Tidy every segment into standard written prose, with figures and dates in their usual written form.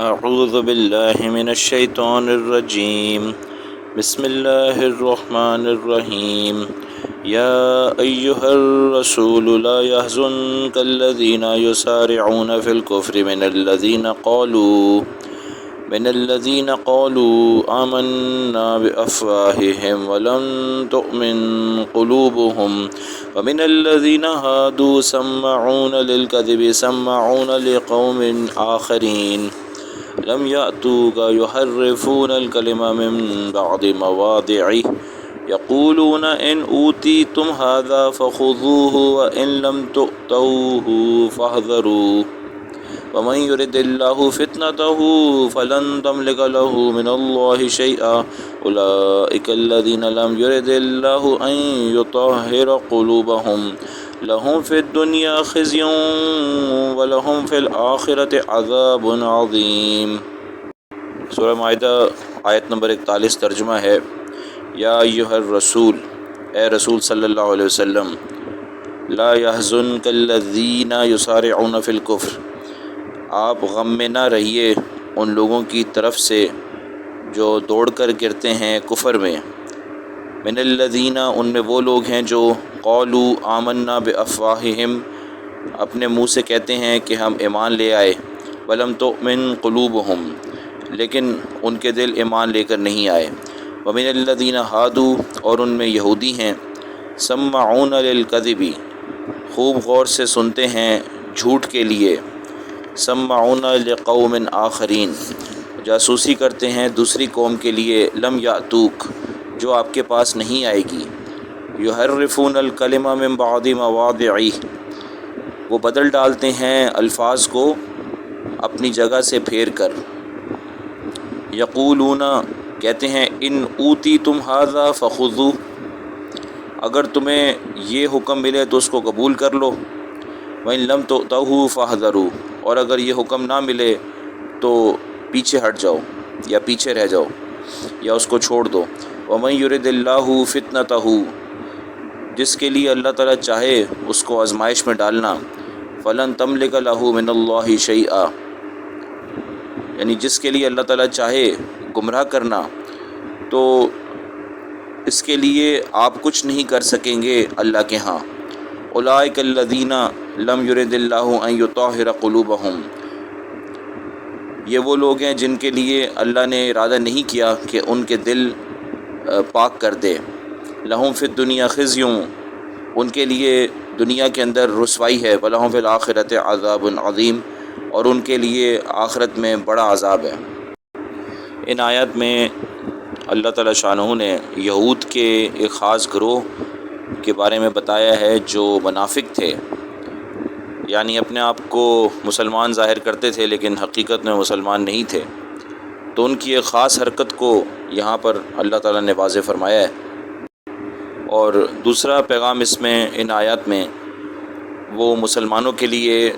اعوذ باللہ من الشیطان الرجیم بسم اللہ الرحمن الرحیم یا ایہا الرسول لا يحزنک الذین یسارعون فی الکفر من الذین قالوا آمنا بأفواہہم ولم تؤمن قلوبہم ومن الذین ہادوا سماعون للکذب سماعون لقوم آخرین لم يأتوك يحرفون الكلم من بعد مواضعه يقولون إن أوتيتم هذا فخذوه وإن لم تؤتوه فاحذروا ومن يرد الله فتنته فلن تملك له من الله شيئا أولئك الذين لم يرد الله أن يطهر قلوبهم لهم في الدنيا خزي ولهم في الآخرة عذاب عظیم۔ سورہ مائدہ آیت نمبر 41 ترجمہ ہے، یا ایہا الرسول، اے رسول صلی اللہ علیہ وسلم، لا يحزنک الذین یسارعون فی الکفر، آپ غم میں نہ رہیے ان لوگوں کی طرف سے جو دوڑ کر گرتے ہیں کفر میں، من الذین، ان میں وہ لوگ ہیں جو قالوا آمنا بافواہہم، اپنے منہ سے کہتے ہیں کہ ہم ایمان لے آئے، ولم تؤمن قلوبہم، لیکن ان کے دل ایمان لے کر نہیں آئے، ومن الذین ہادوا، اور ان میں یہودی ہیں، سماعون للکذب، خوب غور سے سنتے ہیں جھوٹ کے لیے، سماعون لقوم آخرین، جاسوسی کرتے ہیں دوسری قوم کے لیے، لم یأتوک، جو آپ کے پاس نہیں آئے گی، یحرفون الکلم من بعد مواضعہ، وہ بدل ڈالتے ہیں الفاظ کو اپنی جگہ سے پھیر کر، یقولون، کہتے ہیں، ان اوتیتم ھذا فخذوہ، اگر تمہیں یہ حکم ملے تو اس کو قبول کر لو، وَإِن لَمْ تُؤْتَوْهُ فَاحْذَرُوا، اور اگر یہ حکم نہ ملے تو پیچھے ہٹ جاؤ یا پیچھے رہ جاؤ یا اس کو چھوڑ دو، وَمَن يُرِدِ اللَّهُ فِتْنَتَهُ، جس کے لیے اللہ تعالیٰ چاہے اس کو آزمائش میں ڈالنا، فَلَن تَمْلِكَ لَهُ مِنَ اللَّهِ شَيْئًا، یعنی جس کے لیے اللہ تعالیٰ چاہے گمراہ کرنا تو اس کے لیے آپ کچھ نہیں کر سکیں گے اللہ کے ہاں، اولئک الذین لم یرد اللہ ان یطہر قلوبہم، یہ وہ لوگ ہیں جن کے لیے اللہ نے ارادہ نہیں کیا کہ ان کے دل پاک کر دے، لہم فی الدنیا خزی، ان کے لیے دنیا کے اندر رسوائی ہے، ولہم فی الآخرۃ عذاب عظیم، اور ان کے لیے آخرت میں بڑا عذاب ہے۔ ان آیات میں اللہ تعالیٰ شانہ نے یہود کے ایک خاص گروہ کے بارے میں بتایا ہے جو منافق تھے، یعنی اپنے آپ کو مسلمان ظاہر کرتے تھے لیکن حقیقت میں مسلمان نہیں تھے، تو ان کی ایک خاص حرکت کو یہاں پر اللہ تعالیٰ نے واضح فرمایا ہے۔ اور دوسرا پیغام اس میں، ان آیات میں، وہ مسلمانوں کے لیے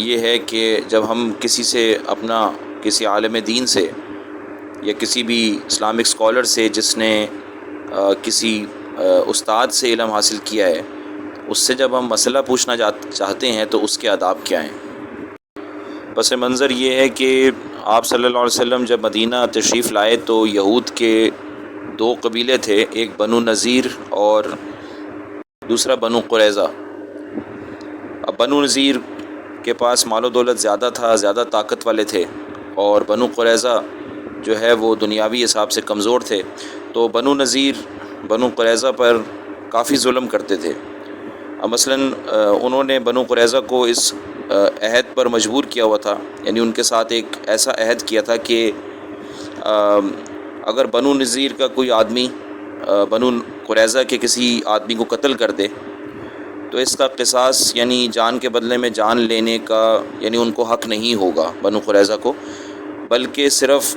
یہ ہے کہ جب ہم کسی سے اپنا، کسی عالم دین سے یا کسی بھی اسلامک اسکالر سے جس نے کسی استاد سے علم حاصل کیا ہے، اس سے جب ہم مسئلہ پوچھنا چاہتے ہیں تو اس کے آداب کیا ہیں۔ پس منظر یہ ہے کہ آپ صلی اللہ علیہ وسلم جب مدینہ تشریف لائے تو یہود کے دو قبیلے تھے، ایک بنو نذیر اور دوسرا بنو قریظہ۔ اب بنو نذیر کے پاس مال و دولت زیادہ تھا، زیادہ طاقت والے تھے، اور بنو قریظہ جو ہے وہ دنیاوی حساب سے کمزور تھے، تو بنو نذیر بنو قریظہ پر کافی ظلم کرتے تھے۔ اب مثلاً انہوں نے بنو قریظہ کو اس عہد پر مجبور کیا ہوا تھا، یعنی ان کے ساتھ ایک ایسا عہد کیا تھا کہ اگر بنو نذیر کا کوئی آدمی بنو قریظہ کے کسی آدمی کو قتل کر دے تو اس کا قصاص، یعنی جان کے بدلے میں جان لینے کا، یعنی ان کو حق نہیں ہوگا بنو قریظہ کو، بلکہ صرف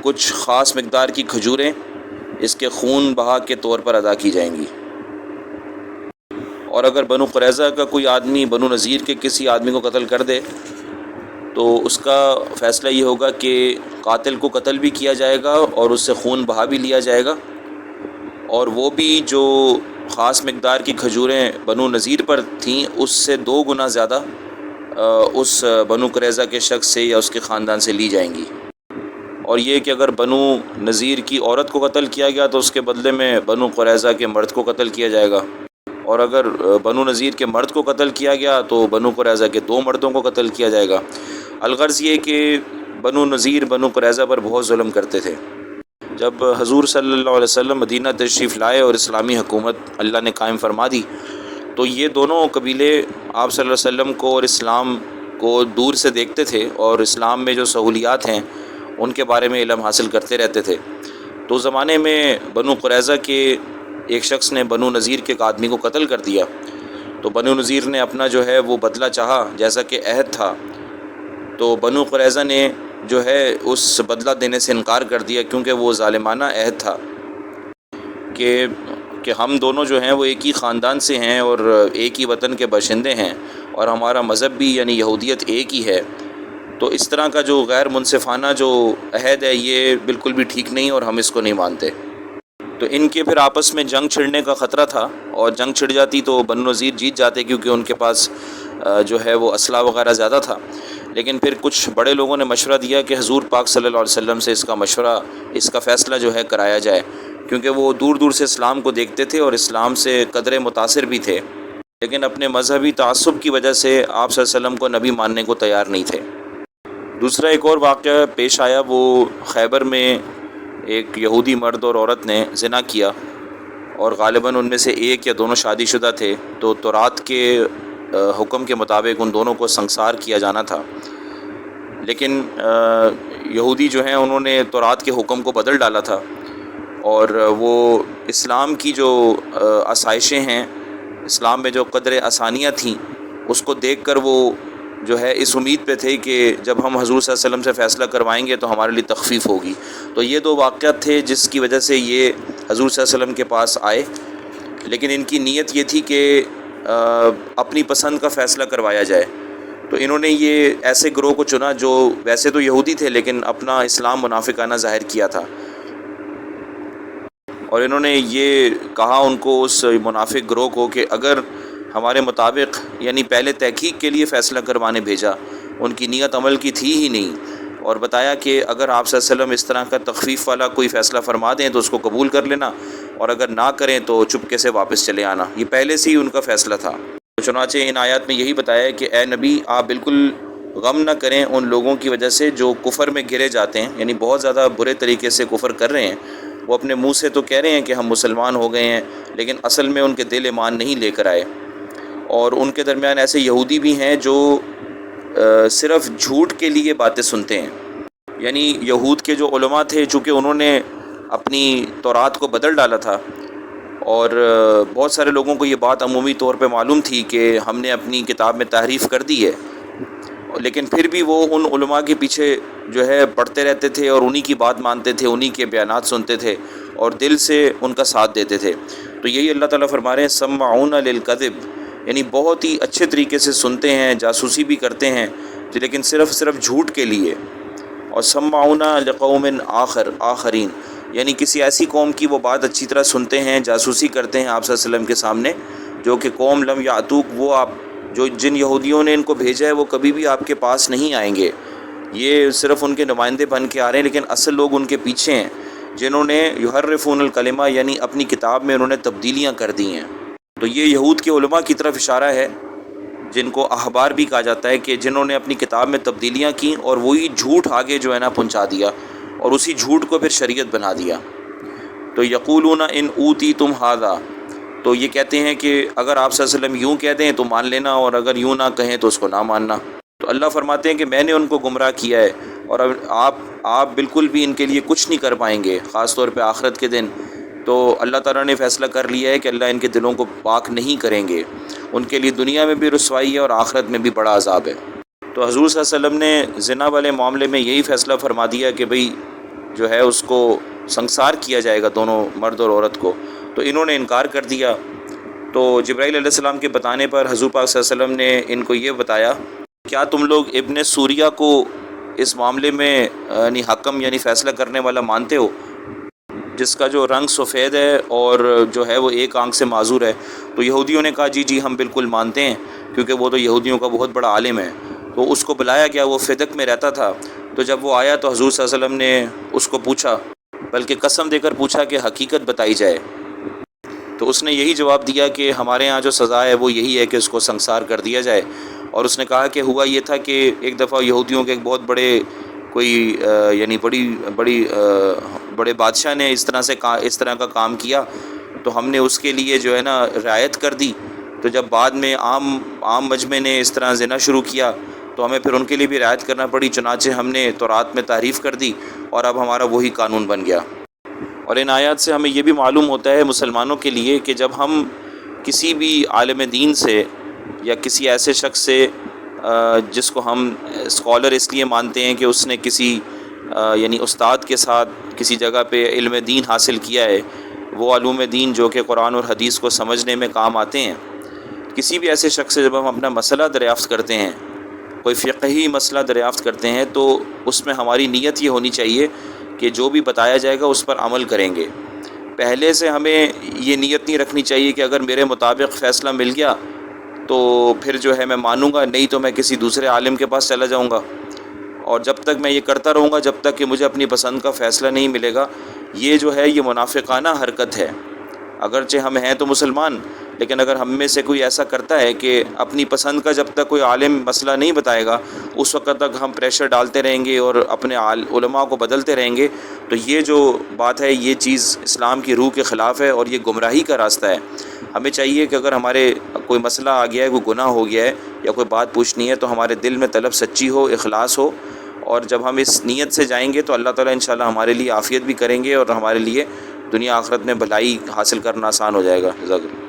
کچھ خاص مقدار کی کھجوریں اس کے خون بہا کے طور پر ادا کی جائیں گی۔ اور اگر بنو قریظہ کا کوئی آدمی بنو نذیر کے کسی آدمی کو قتل کر دے تو اس کا فیصلہ یہ ہوگا کہ قاتل کو قتل بھی کیا جائے گا اور اس سے خون بہا بھی لیا جائے گا، اور وہ بھی جو خاص مقدار کی کھجوریں بنو نذیر پر تھیں اس سے 2 گنا زیادہ اس بنو قریظہ کے شخص سے یا اس کے خاندان سے لی جائیں گی۔ اور یہ کہ اگر بنو نذیر کی عورت کو قتل کیا گیا تو اس کے بدلے میں بنو قریظہ کے مرد کو قتل کیا جائے گا، اور اگر بنو نذیر کے مرد کو قتل کیا گیا تو بنو قریظہ کے 2 مردوں کو قتل کیا جائے گا۔ الغرض یہ کہ بنو نذیر بنو قریظہ پر بہت ظلم کرتے تھے۔ جب حضور صلی اللہ علیہ وسلم مدینہ تشریف لائے اور اسلامی حکومت اللہ نے قائم فرما دی تو یہ دونوں قبیلے آپ صلی اللہ علیہ وسلم کو اور اسلام کو دور سے دیکھتے تھے، اور اسلام میں جو سہولیات ہیں ان کے بارے میں علم حاصل کرتے رہتے تھے۔ تو زمانے میں بنو قریظہ کے ایک شخص نے بنو نذیر کے ایک آدمی کو قتل کر دیا، تو بنو نذیر نے اپنا جو ہے وہ بدلہ چاہا جیسا کہ عہد تھا، تو بنو قریظہ نے جو ہے اس بدلہ دینے سے انکار کر دیا، کیونکہ وہ ظالمانہ عہد تھا کہ ہم دونوں جو ہیں وہ ایک ہی خاندان سے ہیں اور ایک ہی وطن کے باشندے ہیں، اور ہمارا مذہب بھی یعنی یہودیت ایک ہی ہے۔ تو اس طرح کا جو غیر منصفانہ جو عہد ہے یہ بالکل بھی ٹھیک نہیں، اور ہم اس کو نہیں مانتے۔ تو ان کے پھر آپس میں جنگ چھڑنے کا خطرہ تھا، اور جنگ چھڑ جاتی تو بنو نذیر جیت جاتے، کیونکہ ان کے پاس جو ہے وہ اسلحہ وغیرہ زیادہ تھا۔ لیکن پھر کچھ بڑے لوگوں نے مشورہ دیا کہ حضور پاک صلی اللہ علیہ وسلم سے اس کا فیصلہ جو ہے کرایا جائے، کیونکہ وہ دور دور سے اسلام کو دیکھتے تھے اور اسلام سے قدرے متاثر بھی تھے، لیکن اپنے مذہبی تعصب کی وجہ سے آپ صلی اللہ علیہ وسلم کو نبی ماننے کو تیار نہیں تھے۔ دوسرا ایک اور واقعہ پیش آیا، وہ خیبر میں ایک یہودی مرد اور عورت نے زنا کیا، اور غالباً ان میں سے ایک یا دونوں شادی شدہ تھے، تو تورات کے حکم کے مطابق ان دونوں کو سنسار کیا جانا تھا، لیکن یہودی جو ہیں انہوں نے تورات کے حکم کو بدل ڈالا تھا، اور وہ اسلام کی جو آسائشیں ہیں، اسلام میں جو قدر آسانیاں تھیں، اس کو دیکھ کر وہ جو ہے اس امید پہ تھے کہ جب ہم حضور صلی اللہ علیہ وسلم سے فیصلہ کروائیں گے تو ہمارے لیے تخفیف ہوگی۔ تو یہ 2 واقعات تھے جس کی وجہ سے یہ حضور صلی اللہ علیہ وسلم کے پاس آئے، لیکن ان کی نیت یہ تھی کہ اپنی پسند کا فیصلہ کروایا جائے۔ تو انہوں نے یہ ایسے گروہ کو چنا جو ویسے تو یہودی تھے لیکن اپنا اسلام منافقانہ ظاہر کیا تھا، اور انہوں نے یہ کہا ان کو، اس منافق گروہ کو، کہ اگر ہمارے مطابق یعنی پہلے تحقیق کے لیے فیصلہ کروانے بھیجا، ان کی نیت عمل کی تھی ہی نہیں، اور بتایا کہ اگر آپ صلی اللہ علیہ وسلم اس طرح کا تخفیف والا کوئی فیصلہ فرما دیں تو اس کو قبول کر لینا، اور اگر نہ کریں تو چپکے سے واپس چلے آنا۔ یہ پہلے سے ہی ان کا فیصلہ تھا۔ چنانچہ ان آیات میں یہی بتایا کہ اے نبی آپ بالکل غم نہ کریں ان لوگوں کی وجہ سے جو کفر میں گرے جاتے ہیں، یعنی بہت زیادہ برے طریقے سے کفر کر رہے ہیں۔ وہ اپنے منہ سے تو کہہ رہے ہیں کہ ہم مسلمان ہو گئے ہیں، لیکن اصل میں ان کے دل ایمان نہیں لے کر آئے، اور ان کے درمیان ایسے یہودی بھی ہیں جو صرف جھوٹ کے لیے باتیں سنتے ہیں۔ یعنی یہود کے جو علماء تھے، چونکہ انہوں نے اپنی تورات کو بدل ڈالا تھا، اور بہت سارے لوگوں کو یہ بات عمومی طور پہ معلوم تھی کہ ہم نے اپنی کتاب میں تحریف کر دی ہے، لیکن پھر بھی وہ ان علماء کے پیچھے جو ہے پڑھتے رہتے تھے، اور انہی کی بات مانتے تھے، انہی کے بیانات سنتے تھے، اور دل سے ان کا ساتھ دیتے تھے۔ تو یہی اللہ تعالیٰ فرما رہے ہیں سمعون للکذب، یعنی بہت ہی اچھے طریقے سے سنتے ہیں، جاسوسی بھی کرتے ہیں، لیکن صرف جھوٹ کے لیے۔ اور سمعون لقوم آخرین، یعنی کسی ایسی قوم کی وہ بات اچھی طرح سنتے ہیں، جاسوسی کرتے ہیں آپ صلی اللہ علیہ وسلم کے سامنے، جو کہ قوم لم یاتوک، وہ آپ جو جن یہودیوں نے ان کو بھیجا ہے وہ کبھی بھی آپ کے پاس نہیں آئیں گے، یہ صرف ان کے نمائندے بن کے آ رہے ہیں، لیکن اصل لوگ ان کے پیچھے ہیں، جنہوں نے یحرفون الکلمہ، یعنی اپنی کتاب میں انہوں نے تبدیلیاں کر دی ہیں۔ تو یہ یہود کے علماء کی طرف اشارہ ہے، جن کو احبار بھی کہا جاتا ہے، کہ جنہوں نے اپنی کتاب میں تبدیلیاں کیں اور وہی جھوٹ آگے جو ہے نا پہنچا دیا، اور اسی جھوٹ کو پھر شریعت بنا دیا۔ تو یقولون ان اوتیتم ھذا، تو یہ کہتے ہیں کہ اگر آپ صلی اللہ علیہ وسلم یوں کہہ دیں تو مان لینا، اور اگر یوں نہ کہیں تو اس کو نہ ماننا۔ تو اللہ فرماتے ہیں کہ میں نے ان کو گمراہ کیا ہے، اور آپ بالکل بھی ان کے لیے کچھ نہیں کر پائیں گے، خاص طور پہ آخرت کے دن۔ تو اللہ تعالیٰ نے فیصلہ کر لیا ہے کہ اللہ ان کے دلوں کو پاک نہیں کریں گے، ان کے لیے دنیا میں بھی رسوائی ہے اور آخرت میں بھی بڑا عذاب ہے۔ تو حضور صلی اللہ علیہ وسلم نے زنا والے معاملے میں یہی فیصلہ فرما دیا کہ بھئی جو ہے اس کو سنسار کیا جائے گا، دونوں مرد اور عورت کو۔ تو انہوں نے انکار کر دیا، تو جبرائیل علیہ السلام کے بتانے پر حضور پاک صلی اللہ علیہ وسلم نے ان کو یہ بتایا، کیا تم لوگ ابن سوریہ کو اس معاملے میں یعنی حکم یعنی فیصلہ کرنے والا مانتے ہو، جس کا جو رنگ سفید ہے اور جو ہے وہ ایک آنکھ سے معذور ہے؟ تو یہودیوں نے کہا جی ہم بالکل مانتے ہیں، کیونکہ وہ تو یہودیوں کا بہت بڑا عالم ہے۔ تو اس کو بلایا گیا، وہ فدق میں رہتا تھا. تو جب وہ آیا تو حضور صلی اللہ علیہ وسلم نے اس کو پوچھا، بلکہ قسم دے کر پوچھا کہ حقیقت بتائی جائے. تو اس نے یہی جواب دیا کہ ہمارے ہاں جو سزا ہے وہ یہی ہے کہ اس کو سنسار کر دیا جائے. اور اس نے کہا کہ ہوا یہ تھا کہ ایک دفعہ یہودیوں کے ایک بہت بڑے کوئی یعنی بڑے بادشاہ نے اس طرح کا کام کیا، تو ہم نے اس کے لیے جو ہے نا رعایت کر دی. تو جب بعد میں عام مجمع نے اس طرح زنا شروع کیا تو ہمیں پھر ان کے لیے بھی رعایت کرنا پڑی، چنانچہ ہم نے تورات میں تعریف کر دی اور اب ہمارا وہی قانون بن گیا. اور ان آیات سے ہمیں یہ بھی معلوم ہوتا ہے مسلمانوں کے لیے کہ جب ہم کسی بھی عالم دین سے یا کسی ایسے شخص سے جس کو ہم اسکالر اس لیے مانتے ہیں کہ اس نے کسی یعنی استاد کے ساتھ کسی جگہ پہ علم دین حاصل کیا ہے، وہ علوم دین جو کہ قرآن اور حدیث کو سمجھنے میں کام آتے ہیں، کسی بھی ایسے شخص سے جب ہم اپنا مسئلہ دریافت کرتے ہیں، کوئی فقہی مسئلہ دریافت کرتے ہیں، تو اس میں ہماری نیت یہ ہونی چاہیے کہ جو بھی بتایا جائے گا اس پر عمل کریں گے. پہلے سے ہمیں یہ نیت نہیں رکھنی چاہیے کہ اگر میرے مطابق فیصلہ مل گیا تو پھر جو ہے میں مانوں گا، نہیں تو میں کسی دوسرے عالم کے پاس چلا جاؤں گا. اور جب تک میں یہ کرتا رہوں گا جب تک کہ مجھے اپنی پسند کا فیصلہ نہیں ملے گا، یہ جو ہے یہ منافقانہ حرکت ہے. اگرچہ ہم ہیں تو مسلمان، لیکن اگر ہم میں سے کوئی ایسا کرتا ہے کہ اپنی پسند کا جب تک کوئی عالم مسئلہ نہیں بتائے گا اس وقت تک ہم پریشر ڈالتے رہیں گے اور اپنے علماء کو بدلتے رہیں گے، تو یہ جو بات ہے یہ چیز اسلام کی روح کے خلاف ہے اور یہ گمراہی کا راستہ ہے. ہمیں چاہیے کہ اگر ہمارے کوئی مسئلہ آ گیا ہے، کوئی گناہ ہو گیا ہے یا کوئی بات پوچھنی ہے، تو ہمارے دل میں طلب سچی ہو، اخلاص ہو، اور جب ہم اس نیت سے جائیں گے تو اللہ تعالیٰ انشاءاللہ ہمارے لیے عافیت بھی کریں گے اور ہمارے لیے دنیا آخرت میں بھلائی حاصل کرنا آسان ہو جائے گا. جزاک اللہ.